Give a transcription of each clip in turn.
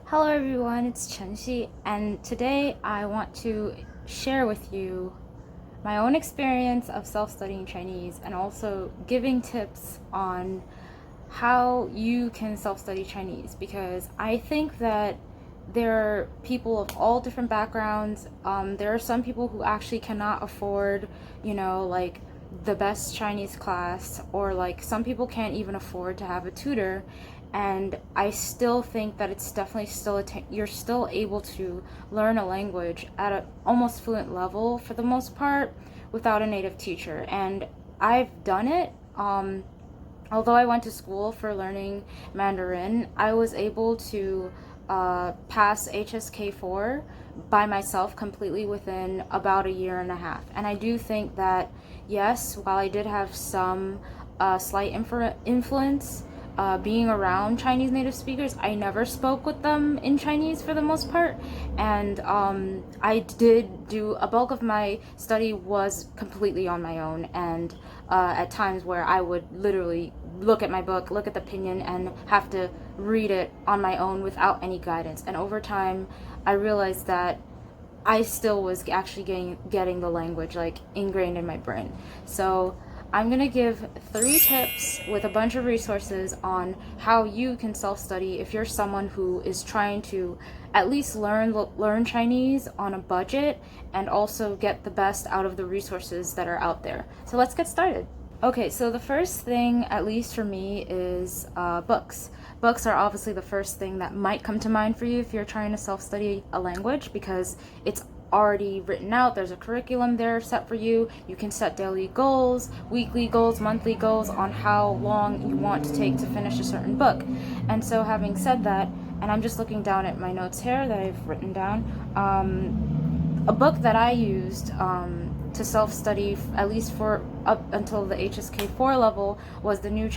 Hello everyone, it's晨曦, and today I want to share with you my own experience of self-studying Chinese and also giving tips on how you can self-study Chinese, because I think that there are people of all different backgrounds. There are some people who actually cannot afford, like the best Chinese class, or like some people can't even afford to have a tutor. And I still think that it's definitely still you're still able to learn a language at an almost fluent level for the most part without a native teacher. And I've done it. Although I went to school for learning Mandarin, I was able to pass HSK4 by myself completely within about a year and a half. And I do think that, yes, while I did have some slight influence being around Chinese native speakers, I never spoke with them in Chinese for the most part. And I did do a bulk of my study was completely on my own, and at times where I would literally look at my book, look at the pinyin, and have to read it on my own without any guidance. And over time, I realized that I still was actually getting the language like ingrained in my brain. So I'm gonna give 3 tips with a bunch of resources on how you can self-study if you're someone who is trying to at least learn Chinese on a budget and also get the best out of the resources that are out there. So let's get started. Okay, so the first thing, at least for me, is books. Books are obviously the first thing that might come to mind for you if you're trying to self-study a language, because it's already written out. There's a curriculum there set for you. You can set daily goals, weekly goals, monthly goals on how long you want to take to finish a certain book. And so having said that, and I'm just looking down at my notes here that I've written down, a book that I used to self-study, at least for up until the HSK4 level, was the New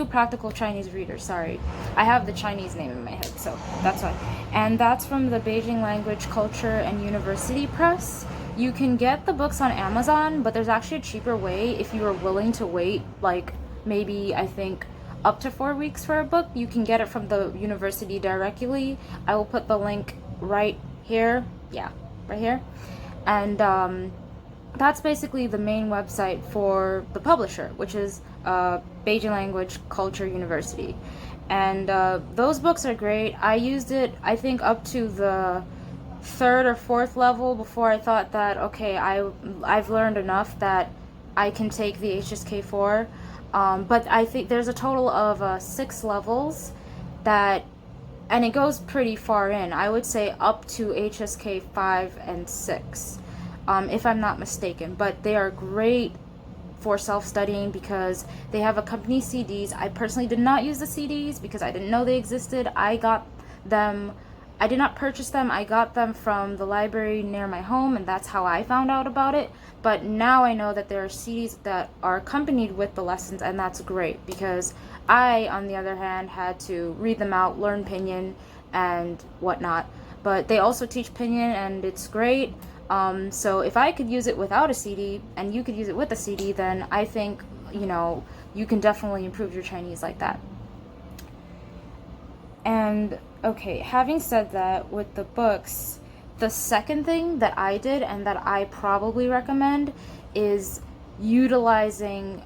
Practical Chinese Reader. Sorry, I have the Chinese name in my head, so that's why. And that's from the Beijing Language, Culture, and University Press. You can get the books on Amazon, but there's actually a cheaper way if you are willing to wait, like maybe I think up to 4 weeks for a book. You can get it from the university directly. I will put the link right here. Yeah, right here. And that's basically the main website for the publisher, which is Beijing Language Culture University. And those books are great. I used it, I think, up to the 3rd or 4th level before I thought that, okay, I've learned enough that I can take the HSK4. But I think there's a total of 6 levels that, and it goes pretty far in. I would say up to HSK 5 and 6, if I'm not mistaken. But they are great for self-studying because they have accompanying CDs. I personally did not use the CDs because I didn't know they existed. I did not purchase them. I got them from the library near my home, and that's how I found out about it. But now I know that there are CDs that are accompanied with the lessons, and that's great because I, on the other hand, had to read them out, learn pinyin and whatnot. But they also teach pinyin, and it's great. So if I could use it without a CD and you could use it with a CD, then I think, you can definitely improve your Chinese like that. And okay, having said that, with the books, the second thing that I did and that I probably recommend is utilizing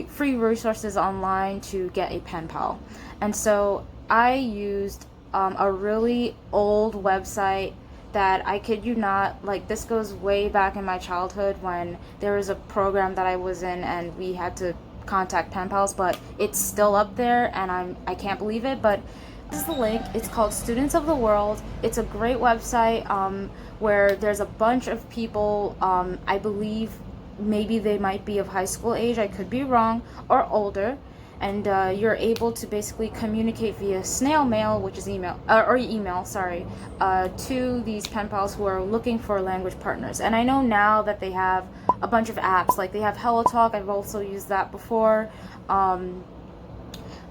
free resources online to get a pen pal. And so I used a really old website that, I kid you not, like, this goes way back in my childhood when there was a program that I was in and we had to contact Penpals, but it's still up there and I can't believe it. But this is the link. It's called Students of the World. It's a great website where there's a bunch of people, I believe maybe they might be of high school age, I could be wrong, or older. And you're able to basically communicate via snail mail, which is email, to these pen pals who are looking for language partners. And I know now that they have a bunch of apps, like they have HelloTalk. I've also used that before.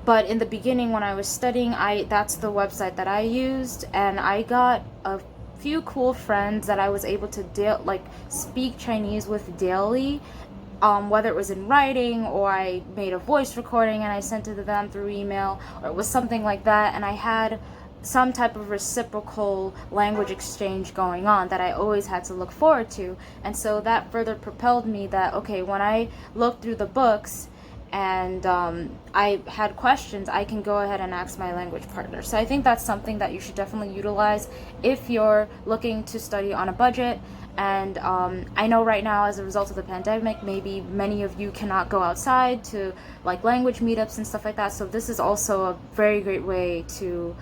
But in the beginning when I was studying, that's the website that I used, and I got a few cool friends that I was able to speak Chinese with daily whether it was in writing or I made a voice recording and I sent it to them through email, or it was something like that, and I had some type of reciprocal language exchange going on that I always had to look forward to. And so that further propelled me that, okay, when I look through the books and I had questions, I can go ahead and ask my language partner. So I think that's something that you should definitely utilize if you're looking to study on a budget. And I know right now, as a result of the pandemic, maybe many of you cannot go outside to like language meetups and stuff like that. So this is also a very great way to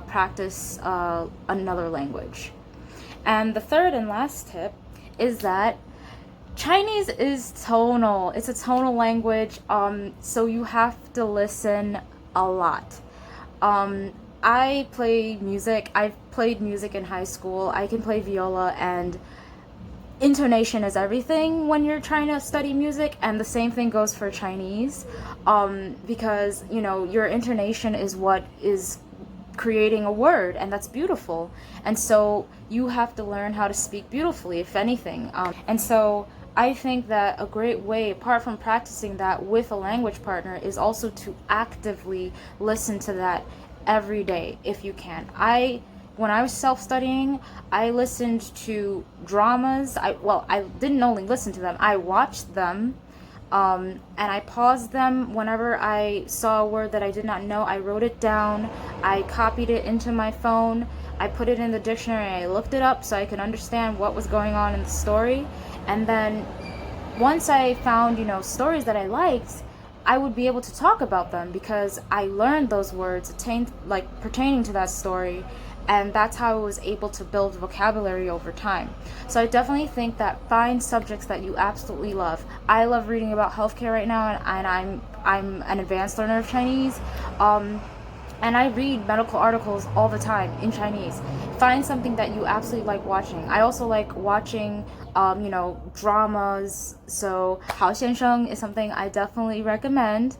practice another language. And the third and last tip is that Chinese is tonal. It's a tonal language, so you have to listen a lot. I play music. I've played music in high school. I can play viola, and intonation is everything when you're trying to study music, and the same thing goes for Chinese, because you know your intonation is what is creating a word, and that's beautiful, and so you have to learn how to speak beautifully, if anything. And so I think that a great way, apart from practicing that with a language partner, is also to actively listen to that every day if you can. When I was self-studying, I listened to dramas. I didn't only listen to them, I watched them, and I paused them whenever I saw a word that I did not know. I wrote it down, I copied it into my phone, I put it in the dictionary, I looked it up so I could understand what was going on in the story. And then once I found, stories that I liked, I would be able to talk about them because I learned those words pertaining to that story, and that's how I was able to build vocabulary over time. So I definitely think that find subjects that you absolutely love. I love reading about healthcare right now, and I'm an advanced learner of Chinese. And I read medical articles all the time in Chinese. Find something that you absolutely like watching. I also like watching, dramas. So 好先生 is something I definitely recommend.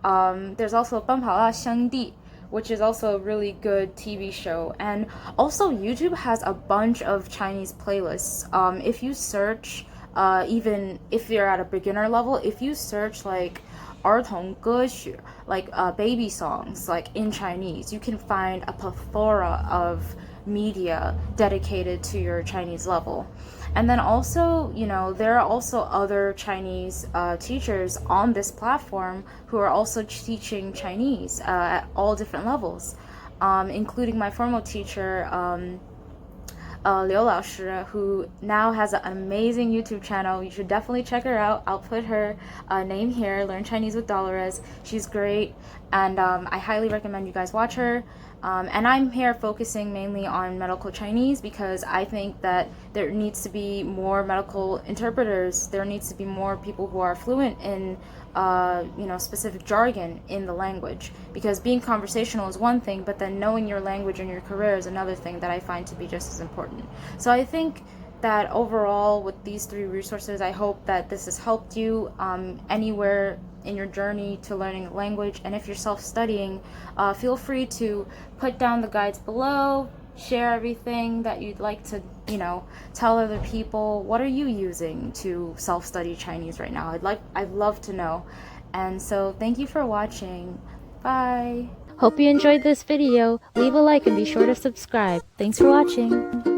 There's also 奔跑吧兄弟, which is also a really good TV show. And also YouTube has a bunch of Chinese playlists. If you search, even if you're at a beginner level, if you search like 儿童歌曲, like baby songs, like in Chinese, you can find a plethora of media dedicated to your Chinese level. And then also, there are also other Chinese teachers on this platform who are also teaching Chinese at all different levels, including my formal teacher, Liu 老师, who now has an amazing YouTube channel. You should definitely check her out. I'll put her name here, Learn Chinese with Dolores. She's great, and I highly recommend you guys watch her. And I'm here focusing mainly on medical Chinese because I think that there needs to be more medical interpreters. There needs to be more people who are fluent in specific jargon in the language, because being conversational is one thing, but then knowing your language and your career is another thing that I find to be just as important. So I think that overall with these 3 resources, I hope that this has helped you anywhere in your journey to learning a language. And if you're self-studying, feel free to put down the guides below, share everything that you'd like to, tell other people. What are you using to self-study Chinese right now? I'd love to know. And so thank you for watching. Bye. Hope you enjoyed this video. Leave a like and be sure to subscribe. Thanks for watching.